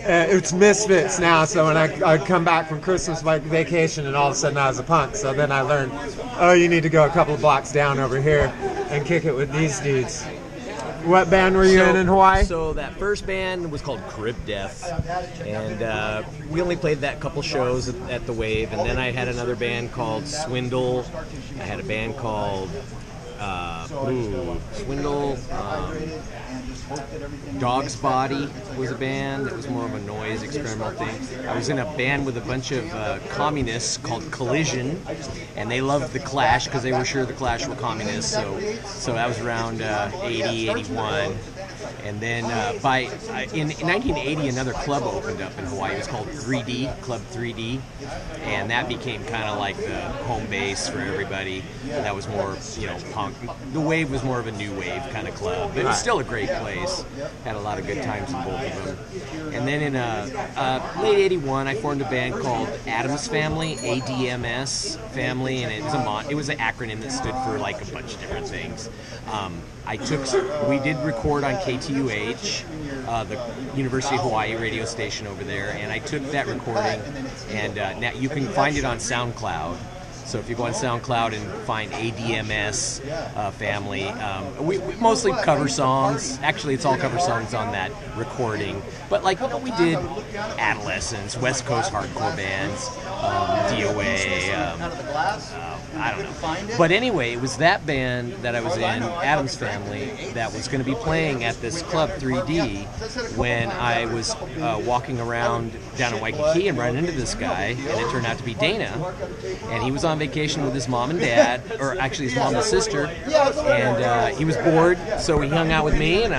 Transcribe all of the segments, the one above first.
It's Misfits now, so when I'd come back from Christmas vacation and all of a sudden I was a punk, so then I learned, oh, you need to go a couple of blocks down over here and kick it with these dudes. What band were you in Hawaii? So that first band was called Crib Death, and we only played that couple shows at the Wave, and then I had another band called Swindle. I had a band called Swindle. Dog's Body was a band that was more of a noise experimental thing. I was in a band with a bunch of communists called Collision, and they loved the Clash because they were sure the Clash were communists. So that was around 80, 81. And then in 1980, another club opened up in Hawaii. It was called 3D, Club 3D, and that became kind of like the home base for everybody. And that was more, punk. The Wave was more of a new wave kind of club, but it was still a great place. Had a lot of good times in both of them. And then in late 81, I formed a band called Adams Family, ADMS Family, and it was an acronym that stood for like a bunch of different things. We did record on KTUH, the University of Hawaii radio station over there, and I took that recording, and now you can find it on SoundCloud. So if you go on SoundCloud and find ADMS Family, we mostly cover songs. Actually, it's all cover songs on that recording. But we did Adolescents, West Coast hardcore bands, DOA, I don't know. But anyway, it was that band that I was in, Adam's Family, that was going to be playing at this Club 3D when I was walking around down in Waikiki and ran into this guy, and it turned out to be Dana. And he was on vacation with his mom and dad, or actually his mom and sister, and he was bored, so he hung out with me, and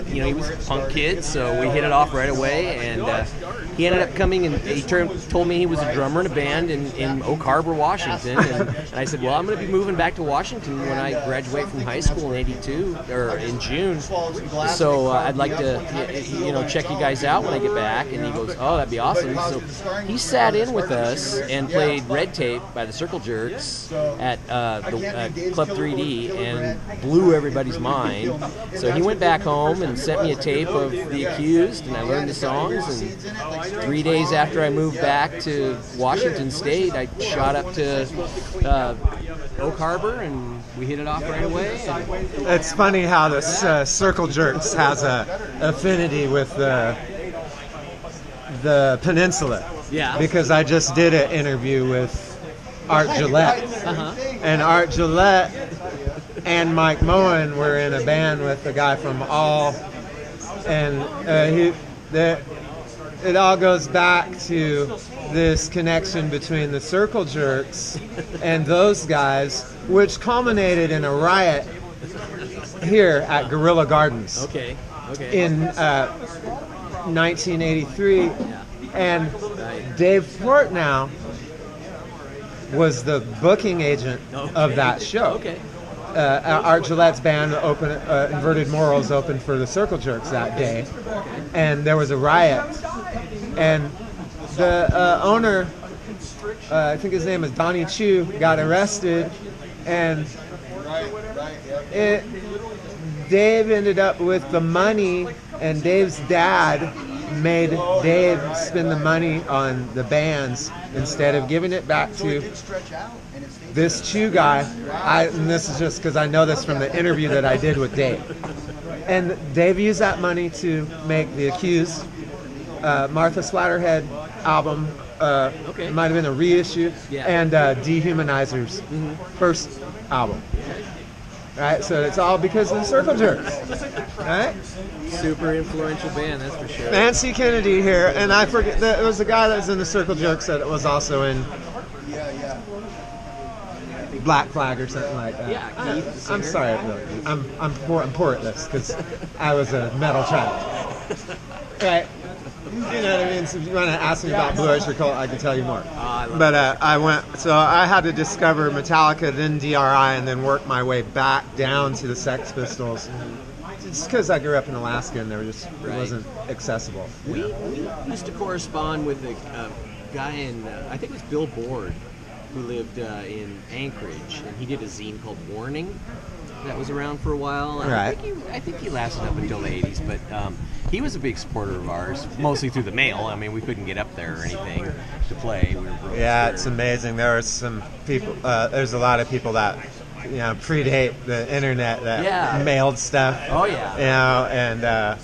he was a punk kid, so we hit it off right away, and he ended up coming, and he told me he was a drummer in a band in Oak Harbor, Washington, and I said, well, I'm going to be moving back to Washington when I graduate from high school in '82, or in June, so I'd like to, check you guys out when I get back, and he goes, oh, that'd be awesome. So he sat in with us and played Red Tape by the Circle Jerks at Club 3D and blew everybody's mind. So he went back home and sent me a tape of The Accused, and I learned the songs, and 3 days after I moved back to Washington State, I shot up to Oak Harbor, and we hit it off right away. It's funny how this Circle Jerks has a affinity with the peninsula. Yeah. Because I just did an interview with Art Gillette. And Art Gillette and Mike Moen were in a band with a guy from All, and it all goes back to this connection between the Circle Jerks and those guys, which culminated in a riot here at Guerrilla Gardens. Okay. In 1983, and Dave Portnow was the booking agent of that show. Okay. Art Gillette's band Inverted Morals opened for the Circle Jerks that day, and there was a riot, and the owner, I think his name is Donnie Chu, got arrested, and Dave ended up with the money, and Dave's dad made Dave spend the money on the bands instead of giving it back to this Chu guy. And this is just because I know this from the interview that I did with Dave. And Dave used that money to make The Accused, Martha Splatterhead album, it might have been a reissue, and Dehumanizer's first album. Right, so it's all because of the Circle Jerks, right? Super influential band, that's for sure. Nancy Kennedy here, and I forget that it was the guy that was in the Circle Jerks that was also in Black Flag or something like that. Yeah, Keith, I'm sorry, I'm poor at this because I was a metal child. Right. You know what I mean? So if you want to ask me about Blue Oyster Cult, I can tell you more. But I had to discover Metallica, then DRI, and then work my way back down to the Sex Pistols. Just because I grew up in Alaska and it wasn't accessible. We used to correspond with a guy in, I think it was Bill Board, who lived in Anchorage, and he did a zine called Warning. that was around for a while. Right. I think he lasted up until the 80s, but he was a big supporter of ours, mostly through the mail. I mean, we couldn't get up there or anything to play. We were broke. Yeah, it's amazing. There are some people. There's a lot of people that predate the internet that mailed stuff. Oh yeah.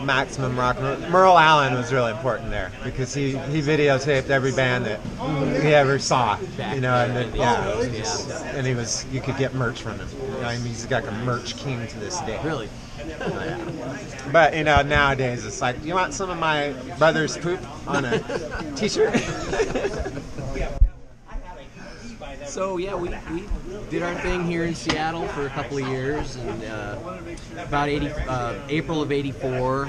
Maximum Rock. Merle Allen was really important there because he videotaped every band that he ever saw. And you could get merch from him. He's like a merch king to this day. Really. But nowadays it's like, do you want some of my brother's poop on a T-shirt? So yeah, we did our thing here in Seattle for a couple of years, and about April of '84,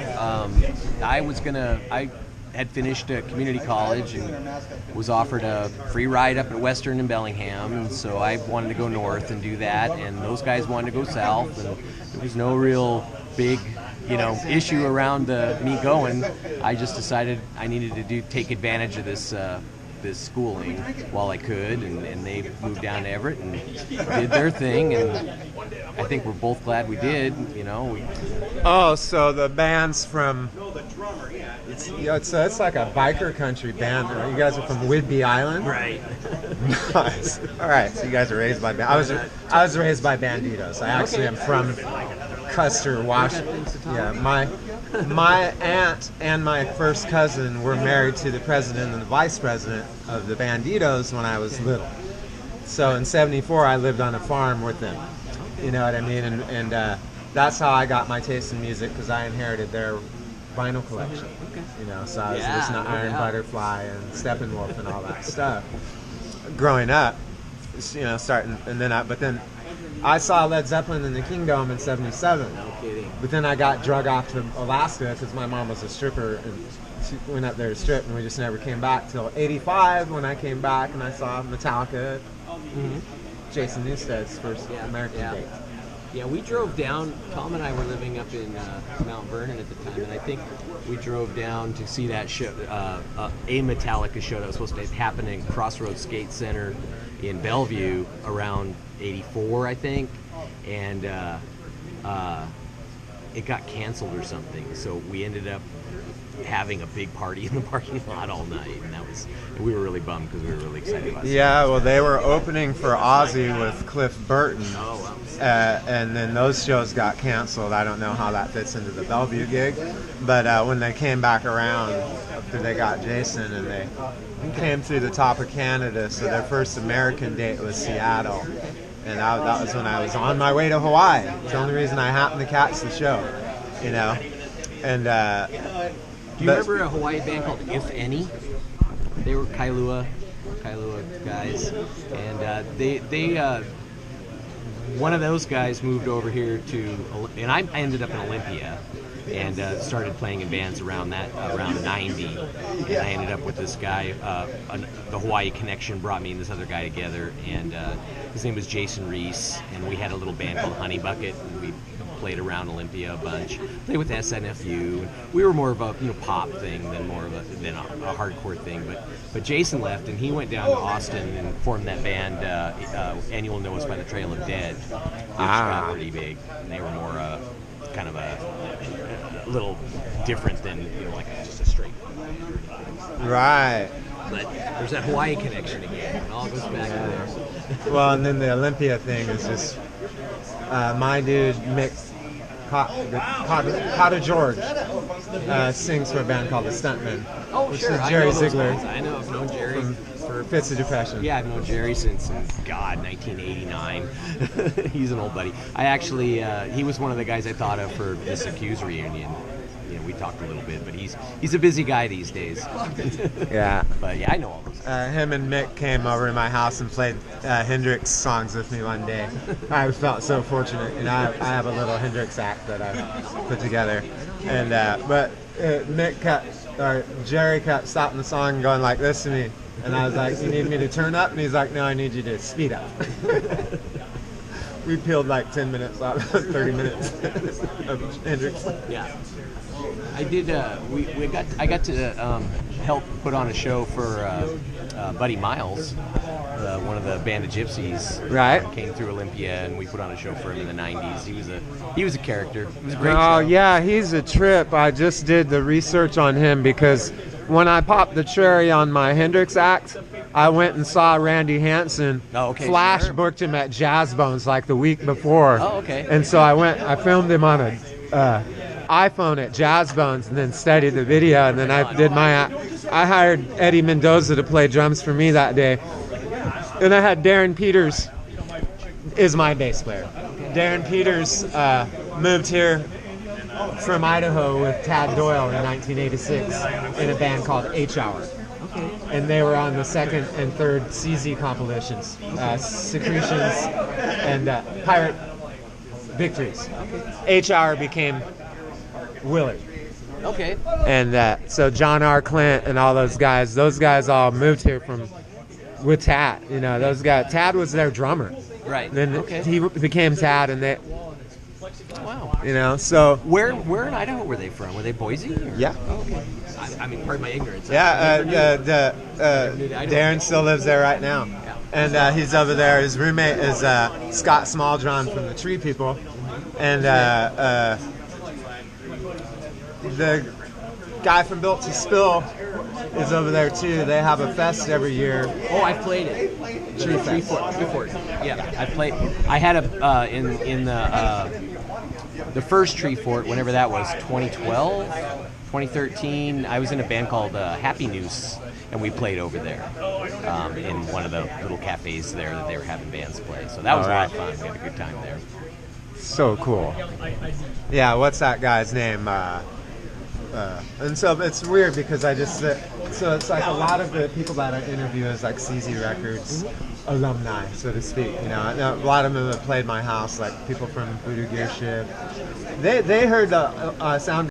I had finished a community college and was offered a free ride up at Western in Bellingham, and so I wanted to go north and do that, and those guys wanted to go south, and there was no real big issue around me going. I just decided I needed to take advantage of this schooling while I could, and they moved down to Everett and did their thing, and I think we're both glad we did. So the band's from it's like a biker country band. Right? You guys are from Whidbey Island, right? Nice. All right, so you guys are raised by I was raised by Banditos. I actually am from Custer, Washington. Yeah, my aunt and my first cousin were married to the president and the vice president of the Banditos when I was little. So in '74, I lived on a farm with them. You know what I mean? And that's how I got my taste in music, because I inherited their vinyl collection. So I was listening to Iron Butterfly and Steppenwolf and all that stuff growing up. Starting, and then I saw Led Zeppelin in the Kingdome in '77. No kidding. But then I got drug off to Alaska because my mom was a stripper, and she went up there to strip, and we just never came back till '85 when I came back and I saw Metallica, Jason Newsted's first American date. Yeah, we drove down. Tom and I were living up in Mount Vernon at the time, and I think we drove down to see that show, a Metallica show that was supposed to happen in Crossroads Skate Center in Bellevue around '84, I think, and it got canceled or something. So we ended up having a big party in the parking lot all night, and we were really bummed because we were really excited about it. Yeah, well, they were opening for Ozzy with Cliff Burton, and then those shows got canceled. I don't know how that fits into the Bellevue gig, but when they came back around after they got Jason, and they came through the top of Canada, so their first American date was Seattle, and that was when I was on my way to Hawaii. It's the only reason I happened to catch the show, and do you remember a Hawaii band called If Any? They were Kailua guys, and they one of those guys moved over here and I ended up in Olympia, and started playing in bands around 90, and I ended up with this guy. The Hawaii Connection brought me and this other guy together, and his name was Jason Reese, and we had a little band called Honey Bucket, and we played around Olympia a bunch, played with SNFU. We were more of a pop thing than a hardcore thing. But Jason left, and he went down to Austin and formed that band, And You'll Know Us by the Trail of Dead, which got pretty big. And they were more kind of a little different than like just a straight. Right. But there's that Hawaii connection again. It all goes back to there. Well, and then the Olympia thing is just my dude Mick Cotta George sings for a band called The Stuntmen, which is Jerry Ziegler. I know, I've known Jerry for Fits of Depression. Yeah, I've known Jerry since 1989. He's an old buddy. I actually, he was one of the guys I thought of for this Accused reunion. We talked a little bit, but he's a busy guy these days. Yeah. But yeah, I know all those. Him and Mick came over to my house and played Hendrix songs with me one day. I felt so fortunate, and I have a little Hendrix act that I put together. And but Jerry kept stopping the song and going like this to me, and I was like, "You need me to turn up?" And he's like, "No, I need you to speed up." We peeled like 10 minutes out of 30 minutes of Hendrix. Yeah. I did. I got to help put on a show for Buddy Miles, one of the Band of Gypsies, Right. came through Olympia, and we put on a show for him in the '90s. He was a character. It was a great Oh show. yeah, he's a trip. I just did the research on him because when I popped the cherry on my Hendrix act, I went and saw Randy Hansen. Oh, okay, Flash sure. booked him at Jazz Bones like the week before. Oh, okay. And so I filmed him on a iPhone at Jazz Bones and then studied the video, and then I did my act. I hired Eddie Mendoza to play drums for me that day. And I had Darren Peters is my bass player. Darren Peters moved here from Idaho with Tad Doyle in 1986 in a band called H-Hour. And they were on the second and third CZ compilations, Secretions and Pirate Victories. H-Hour became Willard. Okay. And so John R. Clint and all those guys all moved here with Tad. You know, those guys. Tad was their drummer. Right. Then Okay. he became Tad, and they, Wow. you know, so Where in Idaho were they from? Were they Boise? Or? yeah. Oh, okay. I mean, pardon my ignorance. Yeah, Idaho. Darren still lives there right now, and he's over there. His roommate is Scott Smaldron from the Tree People, and the guy from Built to Spill is over there too. They have a fest every year. Oh, I played it. Tree Tree Fest. Fort. Yeah, I played. I had a in the first Tree Fort, whenever that was, 2012, 2013. I was in a band called Happy Noose, and we played over there in one of the little cafes there that they were having bands play. So that was a lot of fun. We had a good time there. So cool. Yeah, what's that guy's name? And so it's weird because I just so it's like a lot of the people that I interview is like CZ Records alumni, so to speak. You know, a lot of them have played my house, like people from Voodoo Gear Shift. They heard the sound